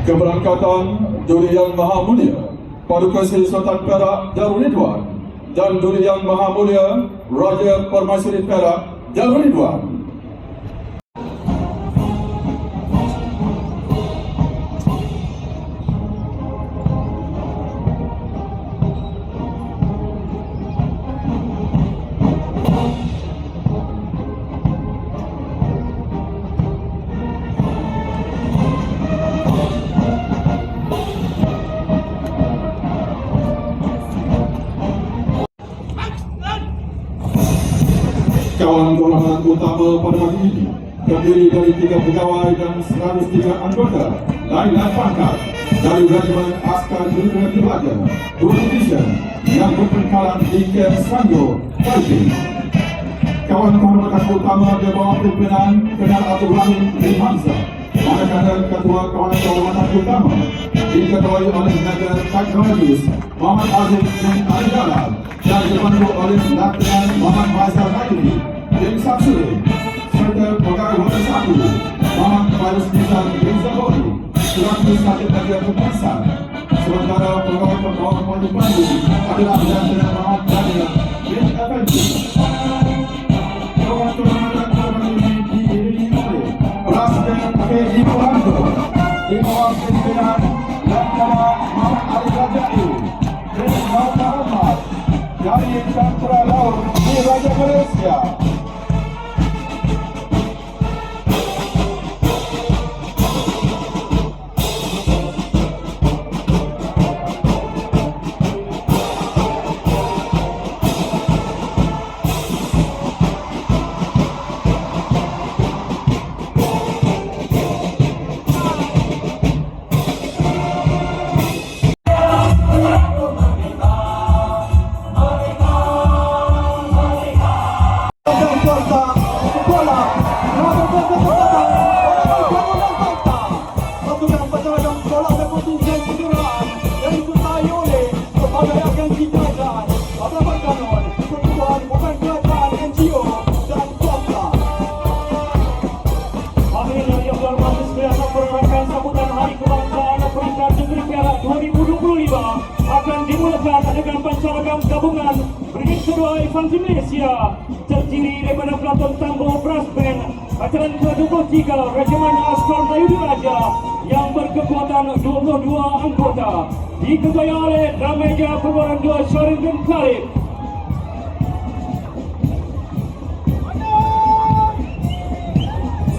Keberangkatan Juri Yang Maha Mulia Paduka Seri Sultan Perak Darul Ridwan dan Juri Yang Maha Mulia Raja Permaisuri Perak Darul Ridwan. Kawan kehormatan utama pada pagi ini terdiri dari 3 pegawai dan 103 anggota lain-lain pangkat dari Regimen Askar Gabungan Pelajar 2 Division yang berpangkalan di Camp Sanggo, Fighting. Kawan kehormatan utama di bawah pimpinan Kenal Abdul Rahim bin Hamzah, manakala Ketua Kawan Kehormatan Utama diketuai oleh Major Teknologis Muhammad Aziz bin Ali Dalal dan dibantu oleh Letnan Muhammad Faisal Maili bin Samsuri serta Pegawai Hotel 1 Muhammad Faris Nizam bin Zabori selaku Sakit Bagian Pemeriksaan. Sementara Pegawai Pembawa Pembantu adalah Letnan Muhammad Daniel bin Effendi. Kawan kehormatan korban ini diiringi oleh Presiden PDI Polanco di bawah pimpinan Letnan Muhammad Ali Rajai bin Muhammad dari Tentera Laut di Raja Malaysia. Akan dimulakan dengan pancaragam gabungan Brigade Kedua Infanteri Malaysia terdiri daripada Pelaton Tambo Brass Band Batalan ke-23 Regimen Askar Melayu Diraja yang berkekuatan 22 anggota diketuai oleh Drameja Perwaran 2 Syarin bin Khalid.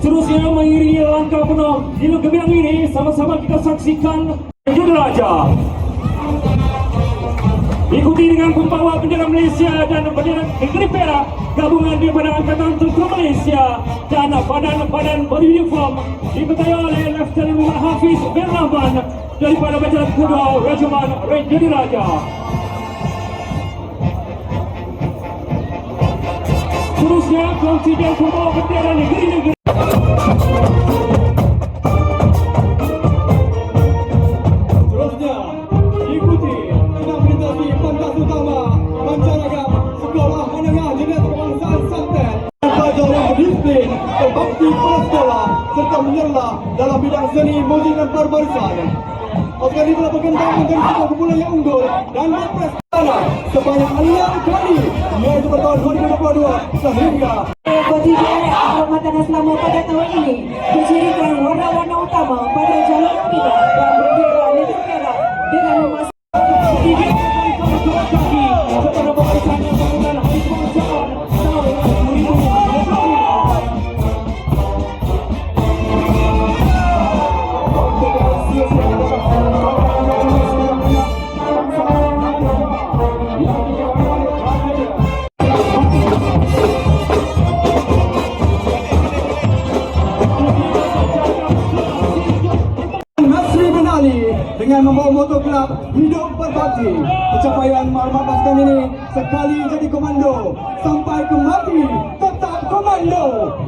Seterusnya mengiringi langkah penuh Dino Gebilang ini sama-sama kita saksikan Diraja Ikuti dengan pembawa bendera Malaysia dan bendera negeri Perak gabungan daripada Angkatan Tentera Malaysia dan badan-badan beruniform diketahui oleh Lieutenant Muhammad Hafiz bin Rahman daripada Batalion Kedua Regimen Red Jadi Raja. Seterusnya kontingen pembawa bendera negeri-negeri. Seterusnya ikuti sedang melintasi pentas utama pancaragam Sekolah Menengah Jenayah Kebangsaan Santan. Pelajar yang berdisiplin, berbakti pada sekolah serta menyerlah dalam bidang seni, musik dan perbarisan. Pasukan ini telah berkembang menjadi sebuah kumpulan yang unggul dan berprestasi sebanyak 6 kali, yaitu pada tahun 2022 sehingga Kontingen Kehormatan Selama pada tahun ini bercirikan warna-warna utama pada jalur pita dan bendera negeri Perak dengan memasang kepada barisan yang bangunan hari kebangsaan tahun 2022. dengan membawa moto kelab hidup berbakti. Pencapaian maklumat pasukan ini sekali jadi komando sampai ke mati tetap komando,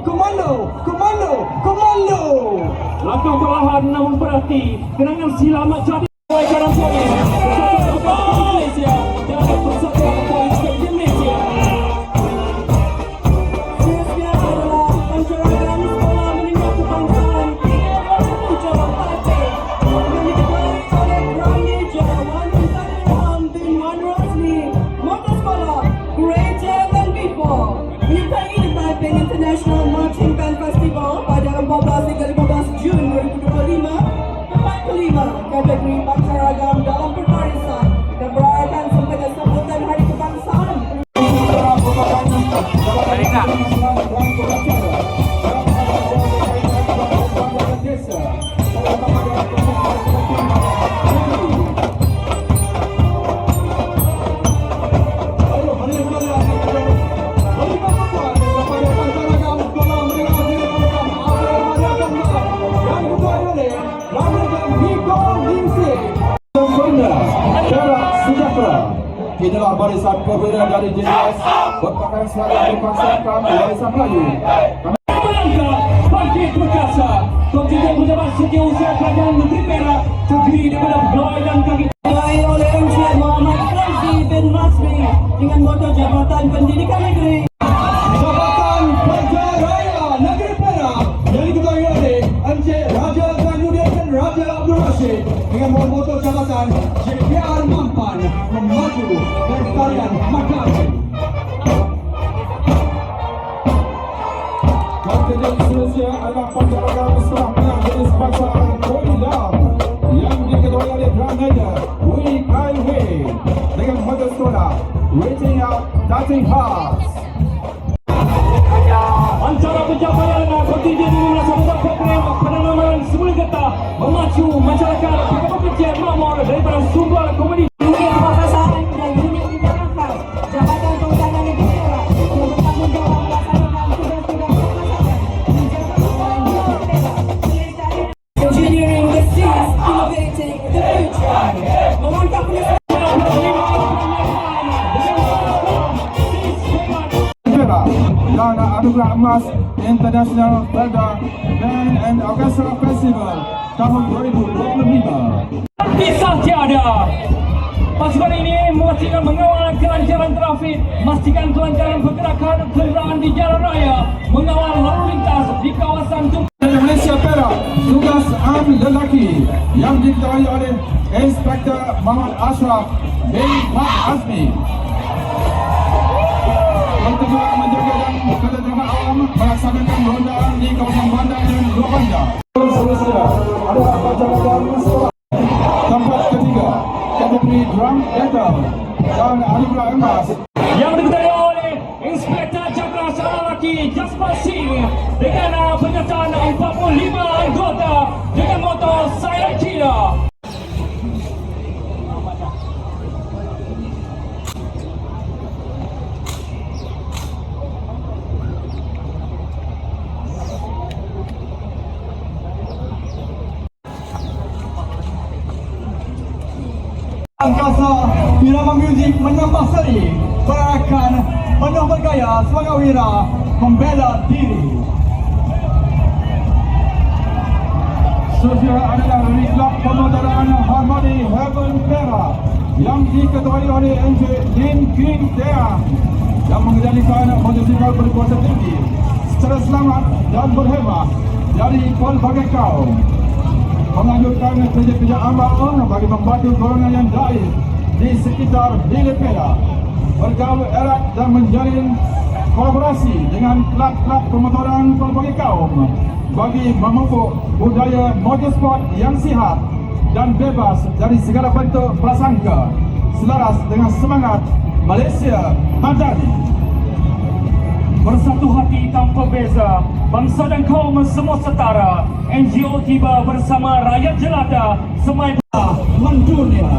komando, komando, komando. Langkah perlahan namun berarti gerangan selamat jadi kanan polis Malaysia dan persatuan polis di Malaysia. Seterusnya adalah pancaragam Sekolah Menengah Kebangsaan Cabang Pate yang diketuai oleh Raja Wan Ilham bin Wan Rosli, moto sekolah Greater Than Before, menyertai The Taiping International Marching Band Festival pada 14 hingga 15 Jun 2025. Tempat kelima kategori pancaragam dalam perbarisan dan berayakan sampai sambutan Hari Kebangsaan. Inilah barisan perwira dari JDS berpakaian seragam berpangsakan barisan Melayu. Melangkah bangkit perkasa kontingen pejabat setiausaha kerajaan negeri Perak terdiri daripada pegawai dan kaki Diketuai oleh Encik Muhammad Fauzi bin Rasmi dengan moto Jabatan Pendidikan Negeri. Jabatan Kerja Raya Negeri Perak yang diketuai oleh Encik Raja Zainuddin dan Raja Abdul Rashid dengan moto jabatan JPR Mampan Memaju Pelestarian Makassar. Kontingen seterusnya adalah pancaragam Sekolah Menengah Jenis Kebangsaan Koilam yang diketuai oleh Raja Wei Kai Wei dengan moto sekolah Reaching Out Touching Hearts. antara pencapaian kontingen ini melaksanakan program penanaman semula getah memacu masyarakat pejabat kecil makmur daripada sumber komoditi. Unit Pemasaran dan Unit Tindakan Khas Jabatan Kehutanan Negeri Perak yang bertanggungjawab melaksanakan tugas-tugas pemasaran di Jabatan Negeri Perak. Pelestarian Engineering the Seas, Innovating the Future. Memantap pelestarian dan anugerah emas International Felda Band and Orchestra Festival tahun 2025. Kisah tiada. Pasukan ini memastikan mengawal kelancaran trafik, memastikan kelancaran pergerakan kenderaan di jalan raya, mengawal lalu lintas di kawasan Dari Malaysia Perak, tugas am lelaki yang diketuai oleh Inspektor Muhammad Ashraf bin Mat Azmi. Bertujuan menjaga dan ketentraman awam melaksanakan rondaan di kawasan bandar dan luar bandar. Seterusnya adalah pancaragam sekolah. Tempat ketiga, kategori drum battle dan anugerah emas yang diketuai oleh Inspektor Jaga Seorang Lelaki Jasper Singh dengan penyertaan 45 anggota dengan moto Silent Killer. Angkasa Irama Muzik menambah seri perarakan penuh bergaya sebagai wira membela diri. Seterusnya adalah Riklap Pemotoran Harmony Heaven Perak yang diketuai oleh Encik Lin King Deang yang mengendalikan motosikal berkuasa tinggi secara selamat dan berhemah dari pelbagai kaum, menganjurkan kerja-kerja amal bagi membantu golongan yang daif di sekitar Hilir Perak, bergaul erat dan menjalin kolaborasi dengan klub-klub pemotoran pelbagai kaum bagi memupuk budaya motorsport yang sihat dan bebas dari segala bentuk prasangka selaras dengan semangat Malaysia Madani. Bersatu hati tanpa beza, bangsa dan kaum semua setara. NGO tiba bersama rakyat jelata semai mendunia.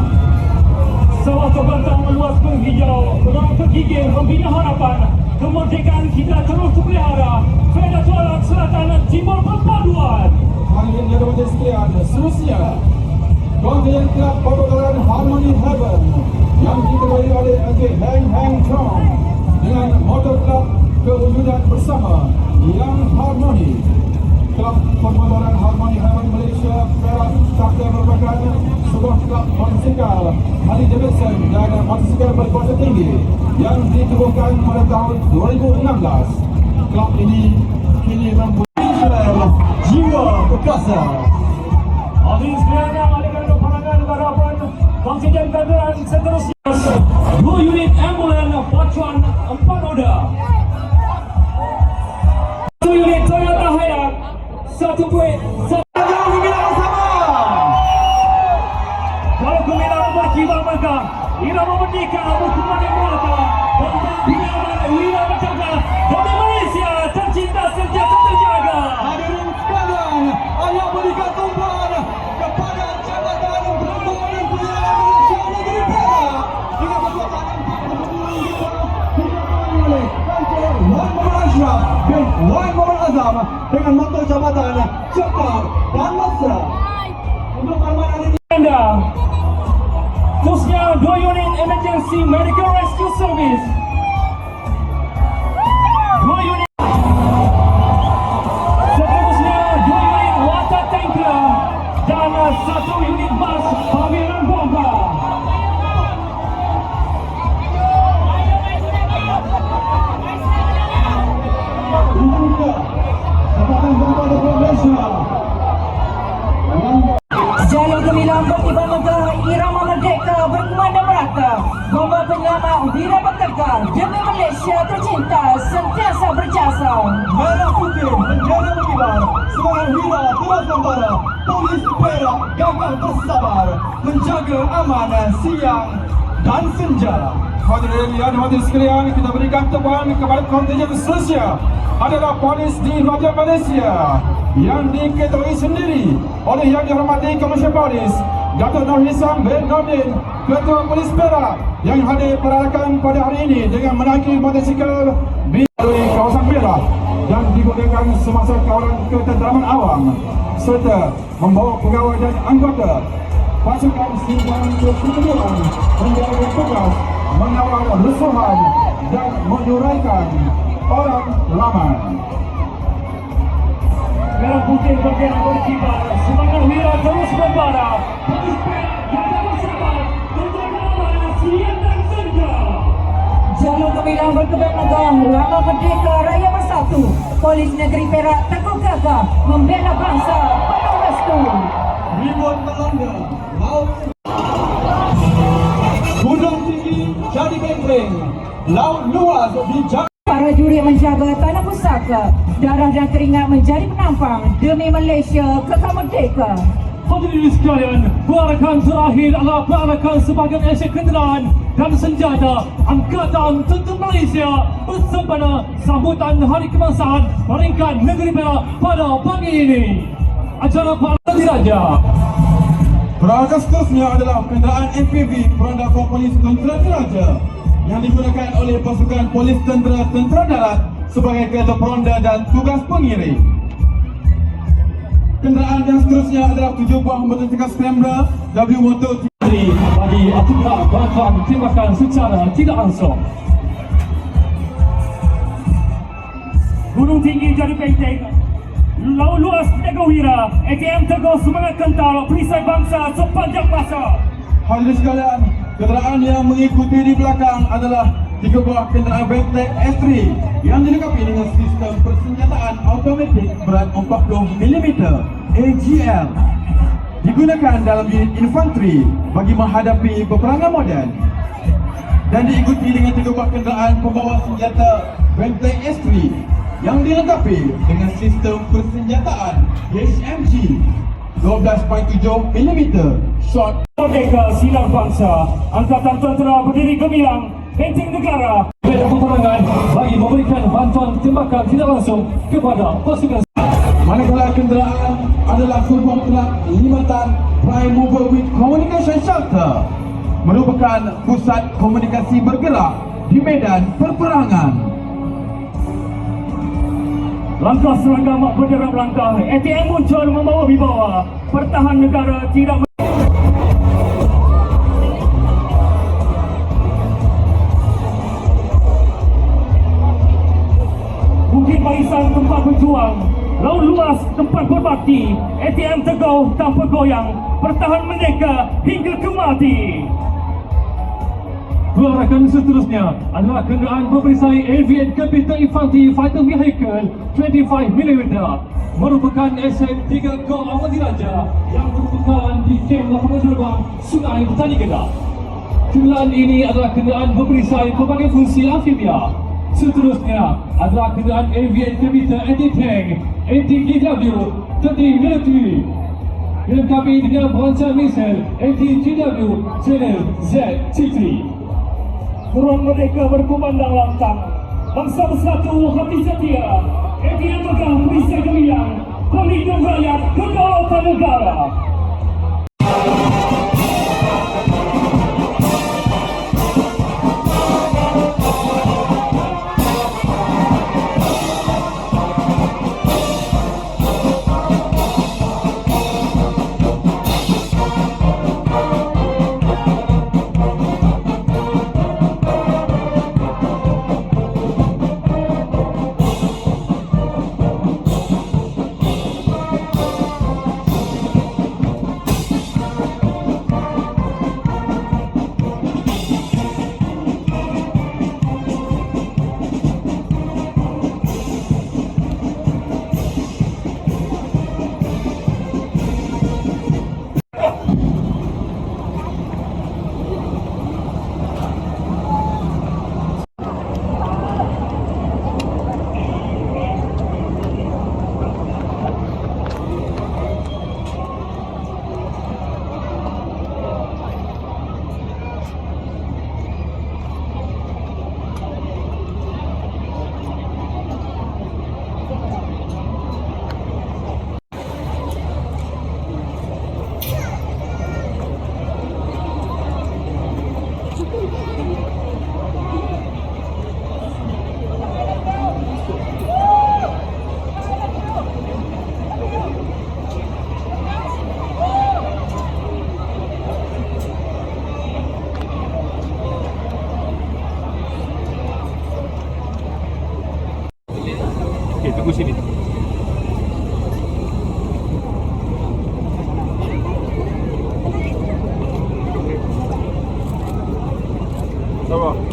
Sewaktu bentang meluas menghijau, perang tergigil membina harapan. Kemerdekaan kita terus pelihara. Fedah Tualang Selatan Timur Perpaduan. Hadirin yang berbahagia sekalian, seterusnya kontingen klub pemotoran Harmony Heaven yang diketuai oleh Encik Heng Heng Chong dengan motor klub kewujudan bersama yang harmoni. Klub pemotoran Harmony Heaven Malaysia Perak Sakta merupakan sebuah klub motosikal Harley Davidson dan motosikal berkuasa tinggi yang ditubuhkan pada tahun 2016. Klub ini kini mempunyai Jiwa perkasa. Hadirin sekalian yang ada kerana pandangan harapan kontinjen kenderaan seterusnya 2 unit ambulan pacuan 4 roda, 1 unit Toyota Hilux, 1 buit. Jauh gembira bersama. Kalau gemilang berkibar megah, irama merdeka berkumandang merata, bangsa wira berjaga, demi Malaysia tercinta sentiasa terjaga. Hadirin sekalian, ayah berikan tumpuan kepada Jabatan Perempuan dan Penyiaran Malaysia Negeri Perak dengan kekuatan 40 juta diketuai oleh Encik Wan Muhammad Ashraf bin Wan Muhammad Azam dengan motor jabatan cepat dan mesra. Untuk keamanan ini Anda, khususnya 2 unit Emergency Medical Rescue Service, 2 unit, seterusnya 2 unit water tanker dan 1 unit bas pameran bomba. ini juga Jabatan Perempuan dan Malaysia. Jalur gemilang bertiba megah, irama merdeka berkumandang merata. Bomba penyelamat wira bertegar, demi Malaysia tercinta sentiasa berjasa. Merah putih bendera berkibar, semangat wira terus membara. Polis Perak gagah bersabar, menjaga amanah siang dan senja. Hadirin yang berbahagia sekalian, kita berikan tepuan kepada kontingen seterusnya adalah polis di Raja Malaysia yang diketuai sendiri oleh Yang Dihormati Komisioner Polis Dato' Nur Hisam bin Nordin, Ketua Polis Perak yang hadir perarakan pada hari ini dengan menaiki motosikal melalui kawasan Perak dan digunakan semasa kawalan ketenteraman awam serta membawa pegawai dan anggota pasukan simpan keseluruhan menjaga tugas mengawal rusuhan dan menyuraikan orang ramai. Merah putih bendera berkibar, semangat wira terus membara. Polis Perak gagah bersabar, menjaga amanah siang dan senja. Jalur gemilang berkibar megah, irama merdeka raya bersatu. Polis Negeri Perak teguh gagah membela bangsa penuh restu. Ribuan melanda laut, gunung tinggi jadi benteng, laut luas dijaga. Para juri menjaga tanah pusaka, darah dan keringat menjadi penampang demi Malaysia kekal merdeka. Hadirin sekalian, perarakan terakhir adalah perarakan sebahagian Asia Kenderaan dan Senjata Angkatan Tentera Malaysia bersempena sambutan Hari Kebangsaan peringkat Negeri Perak pada pagi ini. Acara para diraja. Perarakan seterusnya adalah kenderaan MPV Peronda Polis Tentera Diraja yang digunakan oleh pasukan Polis Tentera Darat sebagai kereta peronda dan tugas pengiring. Kenderaan yang seterusnya adalah 7 buah motosikal Scrambler W Motor bagi atukar bantuan tembakan secara tidak langsung. Gunung tinggi jadi penting. Laut luas Negawira, ATM Teguh semangat kental perisai bangsa sepanjang masa. Hadirin sekalian, kenderaan yang mengikuti di belakang adalah 3 buah kenderaan Benteng S3 yang dilengkapi dengan sistem persenjataan automatik berat 40 mm AGL. Digunakan dalam unit infanteri bagi menghadapi peperangan moden dan diikuti dengan 3 buah kenderaan pembawa senjata Benteng S3 yang dilengkapi dengan sistem persenjataan HMG 12.7 mm shot. Merdeka Sinar Bangsa, Angkatan Tentera Berdiri Gemilang, Benteng Negara. Beda peperangan bagi memberikan bantuan tembakan tidak langsung kepada pasukan. Manakala kenderaan adalah sebuah truk 5 tan Prime Mover with Communication Shelter, merupakan pusat komunikasi bergerak di medan perperangan. Langkah serangga mak bendera melangkah, ATM muncul membawa wibawa, pertahan negara tidak Bukit Barisan tempat berjuang, laut luas tempat berbakti, ATM Teguh tanpa goyang, pertahan merdeka hingga ke mati. Pelarakan seterusnya adalah kenderaan berperisai Aviate Capital Infantry Fighter Vehicle 25mm, merupakan SM-3 Gor Amati Raja yang berbekalan di kem lapangan terbang Sungai Petani Kedah. Kenderaan ini adalah kenderaan berperisai pelbagai fungsi amfibia. Seterusnya adalah kenderaan Aviate Capital Anti-Tank ATGW 30 military, dilengkapi dengan perancangan misal ATGW Channel Z-T3. Ruang merdeka berkumandang lantang, bangsa bersatu hati setia, ATM megah perisai gemilang, pelindung rakyat kedaulatan negara. Okey, tunggu sini. Sabar.